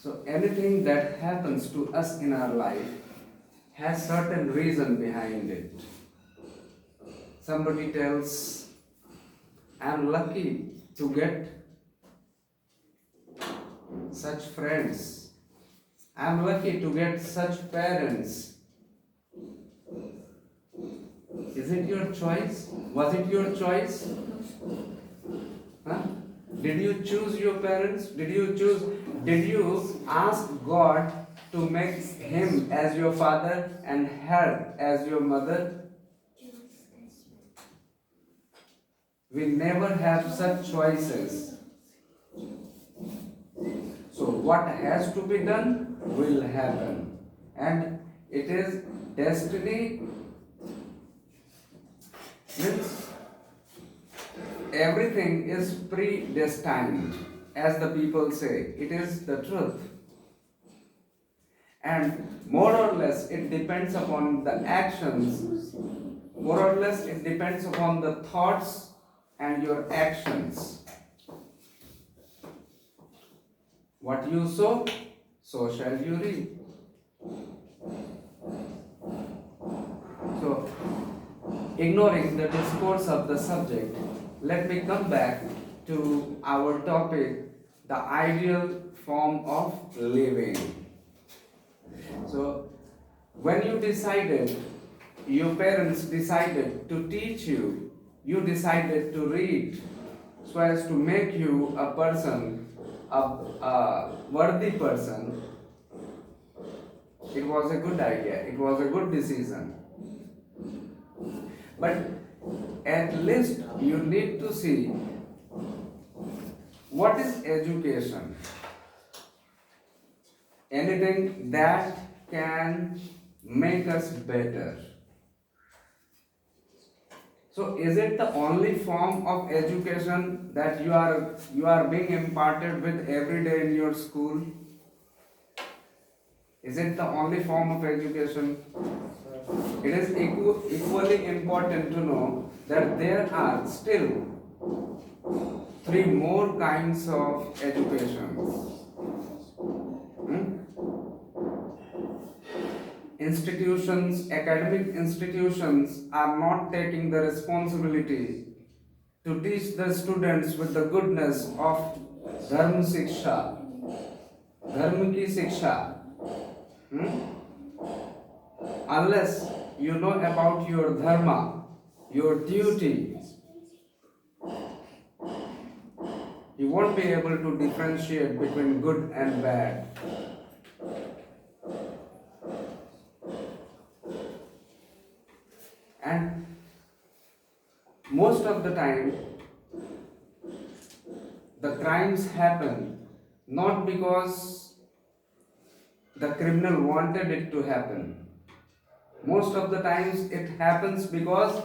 So anything that happens to us in our life has certain reason behind it. Somebody tells, I'm lucky to get such friends. I'm lucky to get such parents. Is it your choice? Was it your choice? Huh? Did you choose your parents? Did you ask God to make him as your father and her as your mother? We never have such choices. So what has to be done will happen. And it is destiny, means everything is predestined, as the people say. It is the truth. And more or less it depends upon the actions, more or less it depends upon the thoughts and your actions. What you sow, so shall you reap. So, ignoring the discourse of the subject, let me come back to our topic, the ideal form of living. So, when you decided, your parents decided to teach you, you decided to read so as to make you a person, a worthy person. It was a good idea, it was a good decision. But at least you need to see what is education. Anything that can make us better. So is it the only form of education that you are being imparted with every day in your school? Is it the only form of education? It is equally important to know that there are still three more kinds of education. Institutions, academic institutions are not taking the responsibility to teach the students with the goodness of Dharma Siksha, Dharma ki Siksha. Unless you know about your dharma, your duty, you won't be able to differentiate between good and bad. And most of the time, the crimes happen not because the criminal wanted it to happen. Most of the times it happens because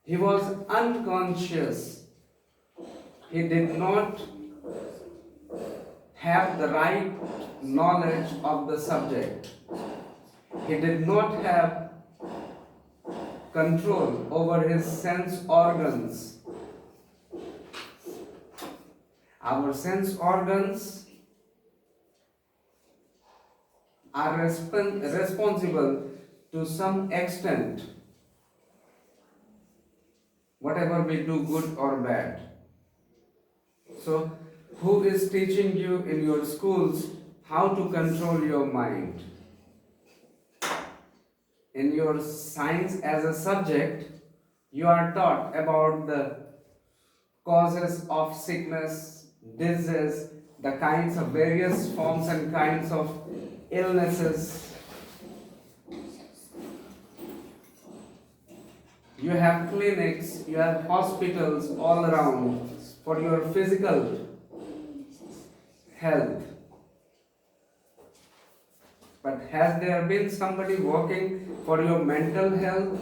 he was unconscious. He did not have the right knowledge of the subject. He did not have control over his sense organs. Our sense organs are responsible to some extent, whatever we do, good or bad. So, who is teaching you in your schools how to control your mind? In your science as a subject, you are taught about the causes of sickness, disease, the kinds of various forms and kinds of illnesses. You have clinics, you have hospitals all around for your physical health. But has there been somebody working for your mental health?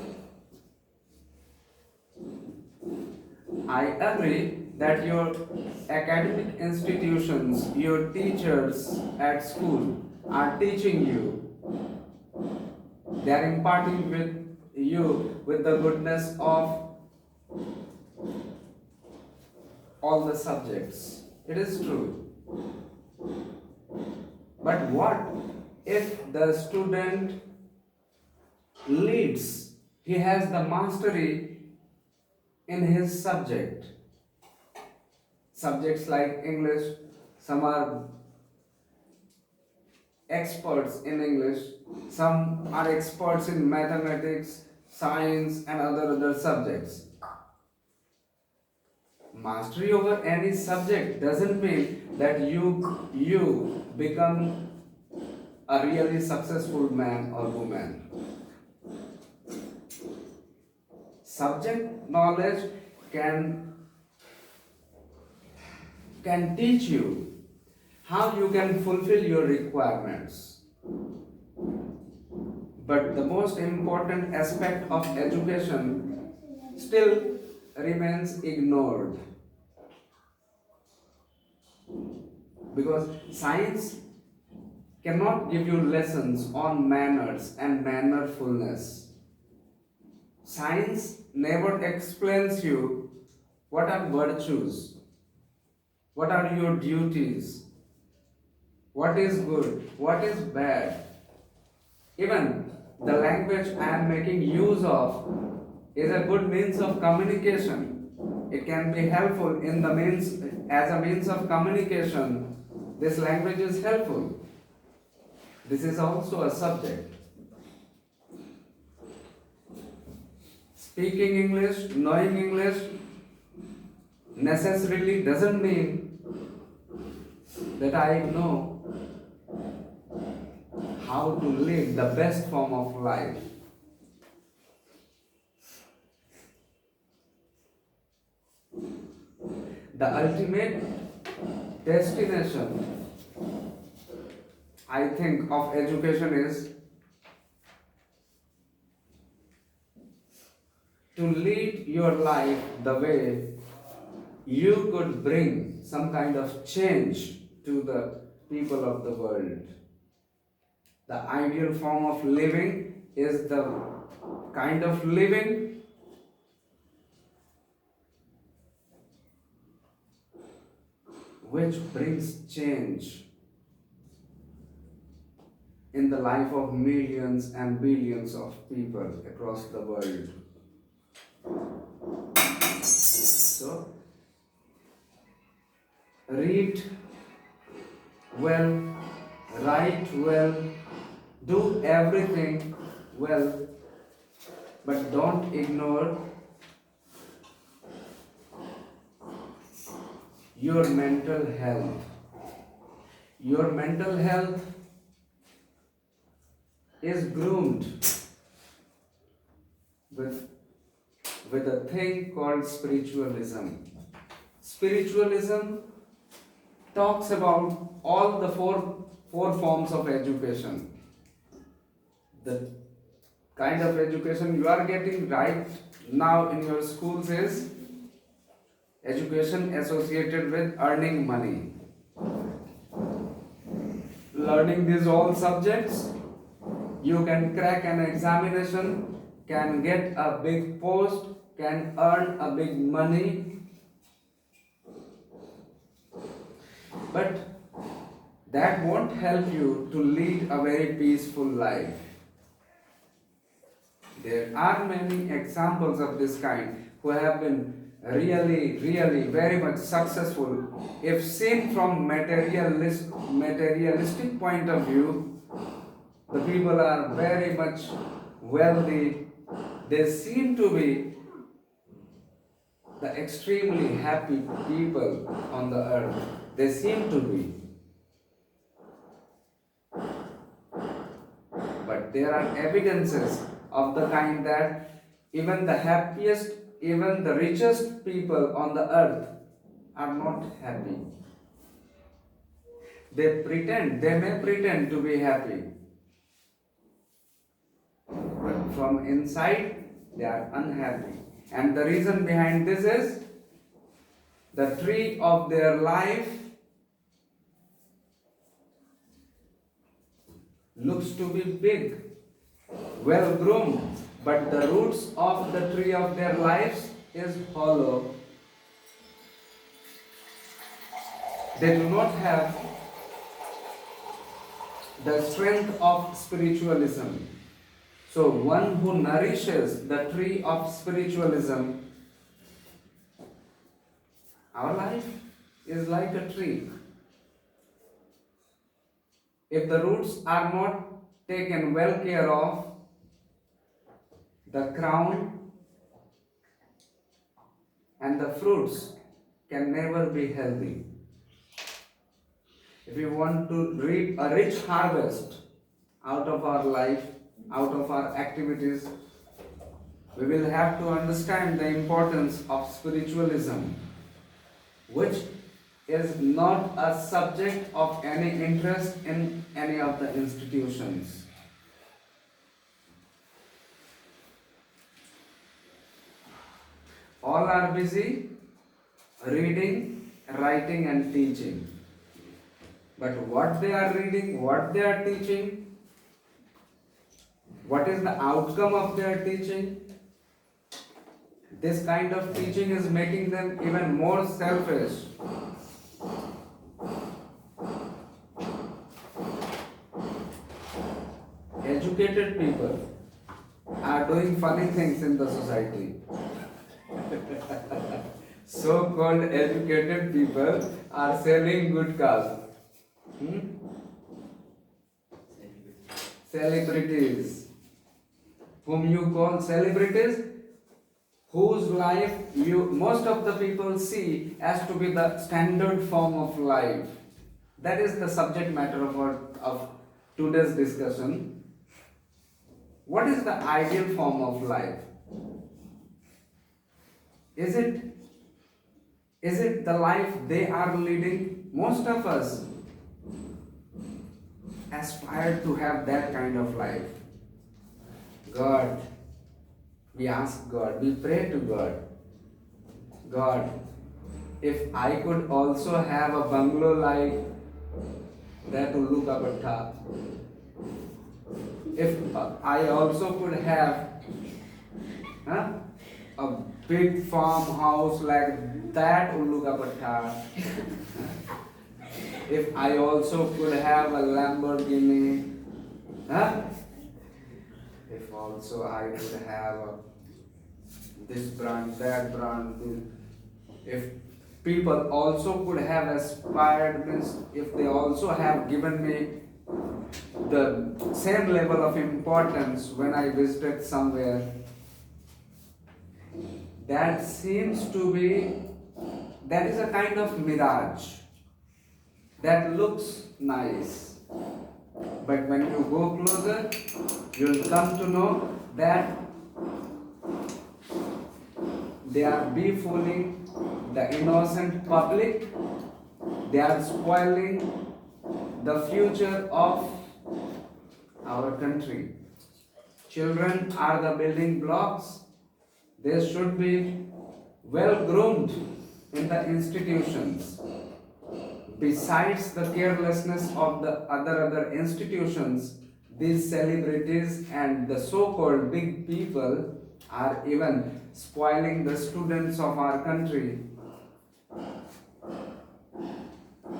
I agree that your academic institutions, your teachers at school are teaching you. They are imparting with you with the goodness of all the subjects. It is true. But what if the student leads? He has the mastery in his subject. Subjects like English, some are experts in English, some are experts in mathematics, science, and other subjects. Mastery over any subject doesn't mean that you become a really successful man or woman. Subject knowledge can teach you how you can fulfill your requirements. But the most important aspect of education still remains ignored, because science cannot give you lessons on manners and mannerfulness. Science never explains you what are virtues, what are your duties, what is good, what is bad. Even the language I am making use of is a good means of communication. It can be helpful in the means as a means of communication. This language is helpful. This is also a subject. Speaking English, knowing English necessarily doesn't mean that I know how to live the best form of life. The ultimate destination, I think, of education is to lead your life the way you could bring some kind of change to the people of the world. The ideal form of living is the kind of living which brings change in the life of millions and billions of people across the world. So, read well, write well, do everything well, but don't ignore your mental health. Your mental health is groomed with a thing called spiritualism. Spiritualism talks about all the four forms of education. The kind of education you are getting right now in your schools is education associated with earning money. Learning these all subjects, you can crack an examination, can get a big post, can earn a big money. But that won't help you to lead a very peaceful life. There are many examples of this kind who have been really very much successful. If seen from materialistic point of view, the people are very much wealthy. They seem to be the extremely happy people on the earth. They seem to be. But there are evidences of the kind that even the happiest, even the richest people on the earth are not happy. They may pretend to be happy, but from inside they are unhappy. And the reason behind this is the tree of their life looks to be big, well groomed, but the roots of the tree of their lives is hollow. They do not have the strength of spiritualism. So, one who nourishes the tree of spiritualism, our life is like a tree. If the roots are not taken well care of, the crown and the fruits can never be healthy. If we want to reap a rich harvest out of our life, out of our activities, we will have to understand the importance of spiritualism, which is not a subject of any interest in any of the institutions. All are busy reading, writing and teaching. But what they are reading, what they are teaching, what is the outcome of their teaching? This kind of teaching is making them even more selfish. Educated people are doing funny things in the society. So-called educated people are selling good cars. Celebrities, whom you call celebrities, whose life most of the people see as to be the standard form of life. That is the subject matter of today's discussion. What is the ideal form of life? Is it the life they are leading? Most of us aspire to have that kind of life. God, we ask God, we pray to God. God, if I could also have a bungalow like that to look up at top, if I also could have a big farmhouse like that Ulugapatha, if I also could have a Lamborghini, if also I could have this brand, that brand, if people also could have aspired, means if they also have given me the same level of importance when I visited somewhere, that seems to be, that is a kind of mirage that looks nice, but when you go closer, you'll come to know that they are befooling the innocent public, they are spoiling the future of our country. Children are the building blocks. They should be well groomed in the institutions. Besides the carelessness of the other institutions, these celebrities and the so-called big people are even spoiling the students of our country,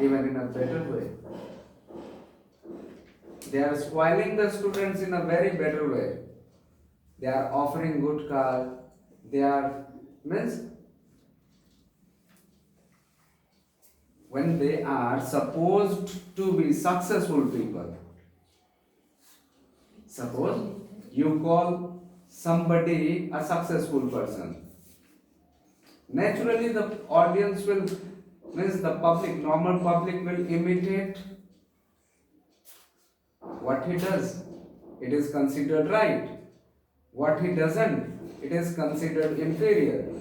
even in a better way. They are spoiling the students in a very better way. They are offering good car. They are, means, when they are supposed to be successful people. Suppose you call somebody a successful person. Naturally the audience will, means the public, normal public will imitate what he does. It is considered right. What he doesn't, it is considered inferior.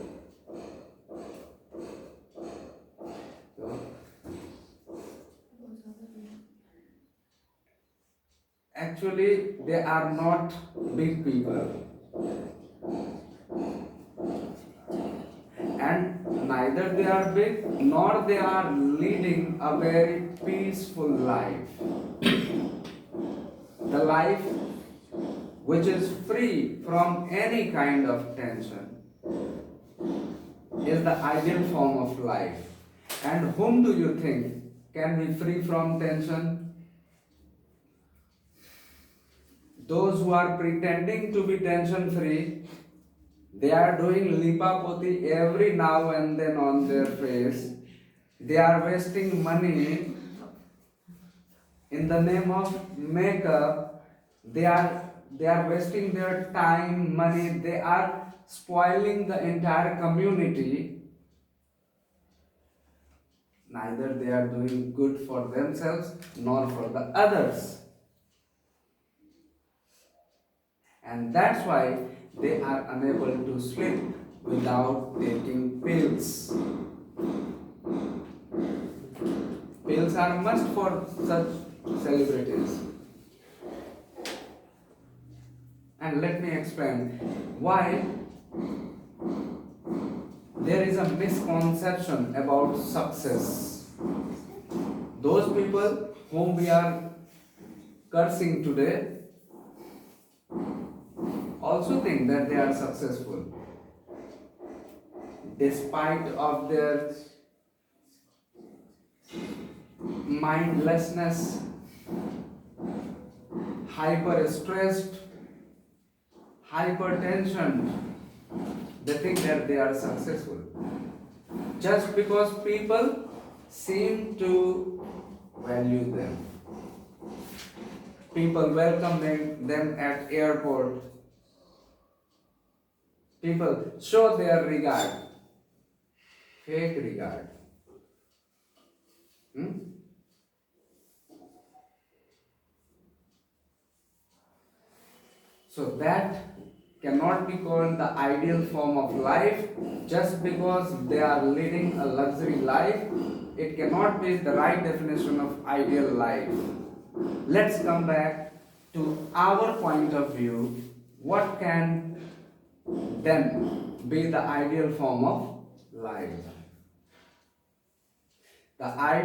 Actually, they are not big people. And neither they are big, nor they are leading a very peaceful life. The life which is free from any kind of tension is the ideal form of life. And whom do you think can be free from tension? Those who are pretending to be tension free, they are doing lipapoti every now and then on their face. They are wasting money in the name of makeup. They are wasting their time, money. They are spoiling the entire community. Neither they are doing good for themselves nor for the others. And that's why they are unable to sleep without taking pills. Pills are must for such celebrities. And let me explain why there is a misconception about success. Those people whom we are cursing today also think that they are successful despite of their mindlessness, hyper stressed, hypertension. They think that they are successful just because people seem to value them. People welcome them at airport. People show their regard, fake regard. Hmm? So that cannot be called the ideal form of life just because they are leading a luxury life. It cannot be the right definition of ideal life. Let's come back to our point of view. What can then be the ideal form of life? The